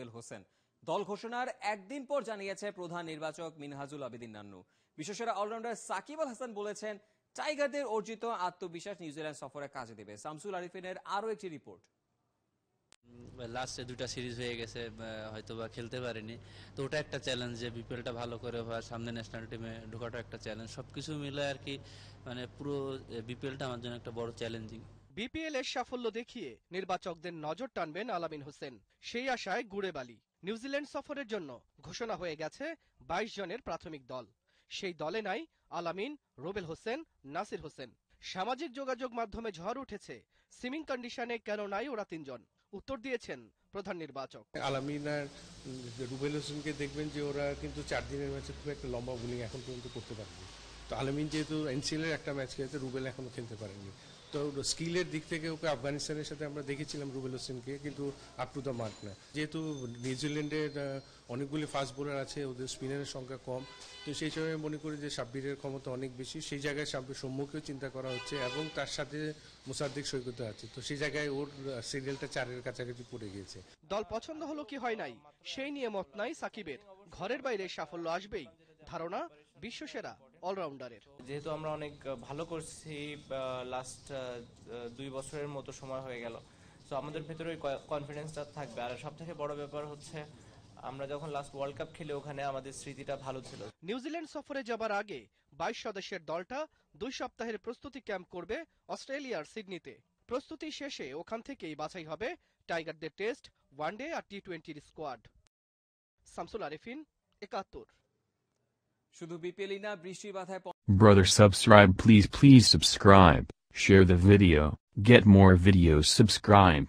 রুবেল হোসেন। দল ঘোষণার একদিন পর জানিয়েছে প্রধান নির্বাচক মিনহাজুল আবেদিন নান্নু। বিশ্বসেরা অলরাউন্ডার সাকিব আল হাসান বলেছেন টাইগারদের অর্জিত আত্মবিশ্বাস নিউজিল্যান্ড সফরে কাজে দেবে। শামসুল আরিফিনের আরও একটি রিপোর্ট। লাস্টে 2টা সিরিজ হয়ে গেছে, হয়তো বা খেলতে পারেনি, তো ওটা একটা চ্যালেঞ্জ যে বিপিএলটা ভালো করে হওয়া, সামনে ন্যাশনাল টিমে ঢোকাটা একটা চ্যালেঞ্জ। সবকিছু মিলে আর কি, মানে পুরো বিপিএলটা আমার জন্য একটা বড় চ্যালেঞ্জিং। বিপিএল এর সাফল্য দেখিয়ে নির্বাচকদের নজর টানবেন আলামিন হোসেন, সেই আশায় গুড়ে বালি। নিউজিল্যান্ড সফরের জন্য ঘোষণা হয়ে গেছে 22 জনের প্রাথমিক দল। সেই দলে নাই আলামিন, রুবেল হোসেন, নাসির হোসেন। সামাজিক যোগাযোগ মাধ্যমে ঝড় উঠেছে সিমিং কন্ডিশনে কেন নাই ওরা তিনজন। উত্তর দিয়েছেন প্রধান নির্বাচক। আলামিন আর রুবেল হোসেনকে দেখবেন যে ওরা কিন্তু 4 দিনের ম্যাচে খুব একটা লম্বা বোলিং এখন পর্যন্ত করতে পারেনি। তো আলামিন যেহেতু এনসিএল এর একটা ম্যাচ খেলেছে, রুবেল এখনো খেলতে পারেনি। তো স্কিলের দিক থেকে ওকে আফগানিস্তানের সাথে আমরা দেখেছিলাম রুবেল হোসেনকে, কিন্তু আপ টু দ্য মার্ক না। যেহেতু নিউজিল্যান্ডের অনেকগুলি ফাস্ট বোলার আছে, ওদের স্পিনারের সংখ্যা কম, তো সেই সময় মনে করি যে সাব্বিরের ক্ষমতা অনেক বেশি। সেই জায়গায় সাব্বির সম্মুখেও চিন্তা করা হচ্ছে এবং তার সাথে মুসাদ্দিক সৈকতে আছে, তো সেই জায়গায় ওর সিরিয়ালটা 4-এর কাছাকাছি পড়ে গিয়েছে। দল পছন্দ হলো কি হয় নাই সেই নিয়ে মত নাই সাকিবের। ঘরের বাইরে সাফল্য আসবেই, ধারণা বিশ্বসেরা অলরাউন্ডারের। যেহেতু আমরা অনেক ভালো করছি, লাস্ট 2 বছরের মতো সময় হয়ে গেল, তো আমাদের ভেতরে ওই কনফিডেন্সটা থাকবে। আর সব থেকে বড় ব্যাপার হচ্ছে আমরা যখন লাস্ট ওয়ার্ল্ড কাপ খেলে ওখানে আমাদের স্মৃতিটা ভালো ছিল। নিউজিল্যান্ড সফরে যাবার আগে 22 সদস্যের দলটা 2 সপ্তাহের প্রস্তুতি ক্যাম্প করবে অস্ট্রেলিয়ার সিডনিতে। প্রস্তুতি শেষে ওখান থেকেই বাছাই হবে টাইগারদের টেস্ট, ওয়ানডে আর টি-20 স্কোয়াড। শামসুল আরিফিন, 71। শুধু বিপিএলই না, বৃষ্টির বাধায় Brother, subscribe, please subscribe, share the video, get more videos, subscribe.